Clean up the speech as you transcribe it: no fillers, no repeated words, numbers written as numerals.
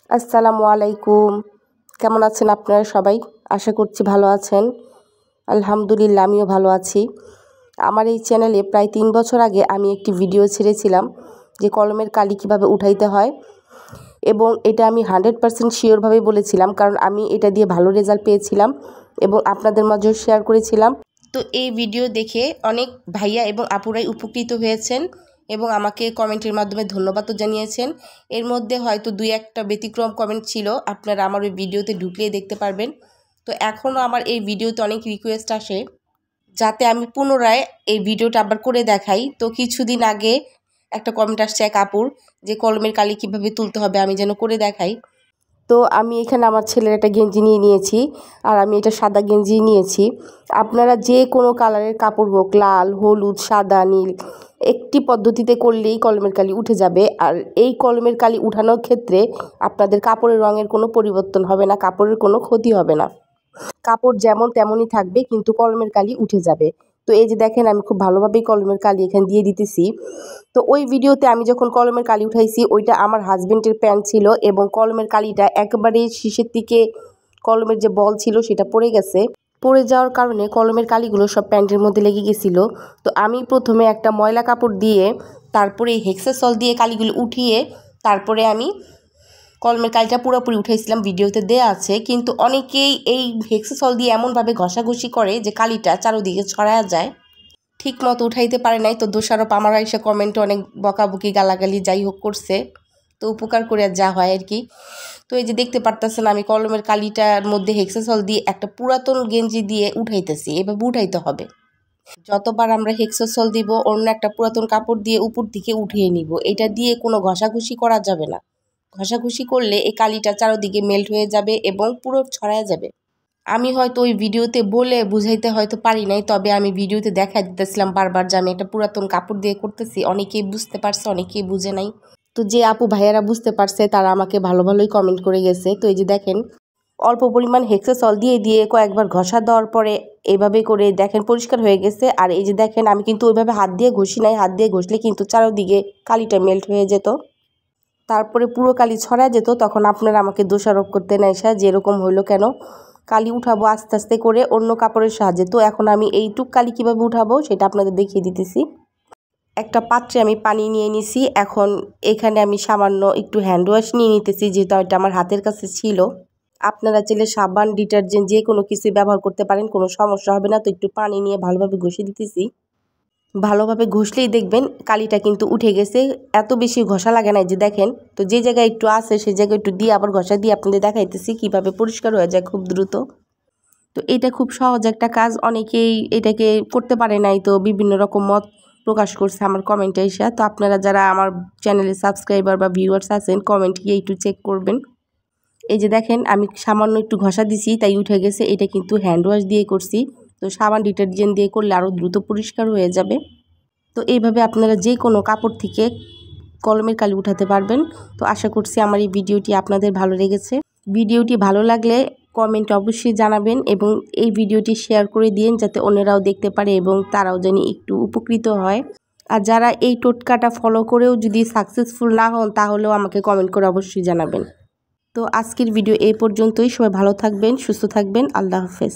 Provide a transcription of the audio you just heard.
আসসালামু আলাইকুম। কেমন আছেন আপনারা সবাই? আশা করছি ভালো আছেন। আলহামদুলিল্লাহ আমিও ভালো আছি। আমার এই চ্যানেলে প্রায় 3 বছর আগে আমি একটি ভিডিও ছেড়েছিলাম যে কলমের কালি কীভাবে উঠাইতে হয়, এবং এটা আমি 100% শিওরভাবেই বলেছিলাম, কারণ আমি এটা দিয়ে ভালো রেজাল্ট পেয়েছিলাম এবং আপনাদের মাঝেও শেয়ার করেছিলাম। তো এই ভিডিও দেখে অনেক ভাইয়া এবং আপুরাই উপকৃত হয়েছেন এবং আমাকে কমেন্টের মাধ্যমে ধন্যবাদও জানিয়েছেন। এর মধ্যে হয়তো 2-1টা ব্যতিক্রম কমেন্ট ছিল, আপনারা আমার ওই ভিডিওতে ঢুকলেই দেখতে পারবেন। তো এখনও আমার এই ভিডিওতে অনেক রিকোয়েস্ট আসে যাতে আমি পুনরায় এই ভিডিওটা আবার করে দেখাই। তো কিছুদিন আগে একটা কমেন্ট আসছে এক আপুর যে কলমের কালি কীভাবে তুলতে হবে আমি যেন করে দেখাই। তো আমি এখানে আমার ছেলের একটা গেঞ্জি নিয়ে নিয়েছি, আর আমি এটা সাদা গেঞ্জি নিয়েছি। আপনারা যে কোনো কালারের কাপড় হোক, লাল, হলুদ, সাদা, নীল, একটি পদ্ধতিতে করলেই কলমের কালি উঠে যাবে। আর এই কলমের কালি উঠানোর ক্ষেত্রে আপনাদের কাপড়ের রঙের কোনো পরিবর্তন হবে না, কাপড়ের কোনো ক্ষতি হবে না, কাপড় যেমন তেমনই থাকবে, কিন্তু কলমের কালি উঠে যাবে। তো এই যে দেখেন আমি খুব ভালোভাবেই কলমের কালি এখানে দিয়ে দিতেছি। তো ওই ভিডিওতে আমি যখন কলমের কালি উঠাইছি ওইটা আমার হাজবেন্ডের প্যান্ট ছিল, এবং কলমের কালিটা একেবারে শীষের দিকে কলমের যে বল ছিল সেটা পড়ে গেছে। পড়ে যাওয়ার কারণে কলমের কালিগুলো সব প্যান্টের মধ্যে লেগে গেছিলো। তো আমি প্রথমে একটা ময়লা কাপড় দিয়ে তারপরে হেক্সাসল দিয়ে কালিগুলো উঠিয়ে তারপরে আমি কলমের কালিটা পুরোপুরি উঠাইছিলাম, ভিডিওতে দেয়া আছে। কিন্তু অনেকেই এই হেক্সাসল দিয়ে এমনভাবে ঘষাঘষি করে যে কালিটা চারোদিকে ছড়ায়া যায়, ঠিক মতো উঠাইতে পারে নাই। তো দোষারোপ আমার এসে কমেন্টে অনেক বকাবকি গালাগালি যাই হোক করছে, তো উপকার করে যা হয় আর কি। তো এই যে দেখতে পারতেছেন আমি কলমের কালিটার মধ্যে হেক্সাসল দিয়ে একটা পুরাতন গেঞ্জি দিয়ে উঠাইতেছি। এভাবে উঠাইতে হবে, যতবার আমরা হেক্সাসল দিব অন্য একটা পুরাতন কাপড় দিয়ে উপর দিকে উঠিয়ে নিব। এটা দিয়ে কোনো ঘষাঘষি করা যাবে না, ঘষাঘষি করলে এই কালিটা চারোদিকে মেল্ট হয়ে যাবে এবং পুরো ছড়ায় যাবে। আমি হয়তো ওই ভিডিওতে বলে বুঝাইতে হয়তো পারি নাই, তবে আমি ভিডিওতে দেখা দিতেছিলাম বারবার যে আমি একটা পুরাতন কাপড় দিয়ে করতেছি। অনেকেই বুঝতে পারছে, অনেকেই বুঝে নাই। তো যে আপু ভাইয়ারা বুঝতে পারছে তারা আমাকে ভালো ভালোই কমেন্ট করে গেছে। তো এই যে দেখেন অল্প পরিমাণ হেক্সাসল দিয়ে দিয়ে কয়েকবার ঘষা দেওয়ার পরে এভাবে করে দেখেন পরিষ্কার হয়ে গেছে। আর এই যে দেখেন আমি কিন্তু ওইভাবে হাত দিয়ে ঘষি নাই, হাত দিয়ে ঘষলে কিন্তু চারোদিকে কালিটা মেল্ট হয়ে যেত, তারপরে পুরো কালি ছড়া যেত। তখন আপনারা আমাকে দোষারোপ করতে না এসে যে এরকম হইলো কেন, কালি উঠাবো আস্তে আস্তে করে অন্য কাপড়ের সাহায্যে। তো এখন আমি এইটুক কালি কীভাবে উঠাবো সেটা আপনাদের দেখিয়ে দিতেছি। একটা পাত্রে আমি পানি নিয়ে নিছি, এখন এখানে আমি সামান্য একটু হ্যান্ড ওয়াশ নিয়ে নিতেছি, যেহেতু এটা আমার হাতের কাছে ছিল। আপনারা চাইলে সাবান, ডিটারজেন্ট যে কোনো কিছুই ব্যবহার করতে পারেন, কোনো সমস্যা হবে না। তো একটু পানি নিয়ে ভালোভাবে ঘষে দিতেছি। ভালোভাবে ঘষলেই দেখবেন কালিটা কিন্তু উঠে গেছে, এত বেশি ঘষা লাগে না। যে দেখেন, তো যে জায়গায় একটু আছে সেই জায়গায় একটু দিয়ে আবার ঘষা দিয়ে আপনাদের দেখাইতেছি কীভাবে পরিষ্কার হয়ে যায় খুব দ্রুত। তো এটা খুব সহজ একটা কাজ, অনেকেই এটাকে করতে পারে নাই, তো বিভিন্ন রকম মত প্রকাশ করছে আমার কমেন্টে এসে। তো আপনারা যারা আমার চ্যানেলে সাবস্ক্রাইবার বা ভিউয়ার্স আছেন কমেন্ট গিয়ে একটু চেক করবেন। এই যে দেখেন আমি সামান্য একটু ঘষা দিছি তাই উঠে গেছে, এটা কিন্তু হ্যান্ড ওয়াশ দিয়ে করছি। তো সাবান, ডিটারজেন্ট দিয়ে করলে আরও দ্রুত পরিষ্কার হয়ে যাবে। তো এইভাবে আপনারা যে কোনো কাপড় থেকে কলমের কালি উঠাতে পারবেন। তো আশা করছি আমার এই ভিডিওটি আপনাদের ভালো লেগেছে। ভিডিওটি ভালো লাগলে কমেন্ট অবশ্যই জানাবেন এবং এই ভিডিওটি শেয়ার করে দিন যাতে অন্যরাও দেখতে পারে এবং তারাও যেন একটু উপকৃত হয়। আর যারা এই টোটকাটা ফলো করেও যদি সাকসেসফুল না হন তাহলেও আমাকে কমেন্ট করে অবশ্যই জানাবেন। তো আজকের ভিডিও এই পর্যন্তই। সবাই ভালো থাকবেন, সুস্থ থাকবেন। আল্লাহ হাফেজ।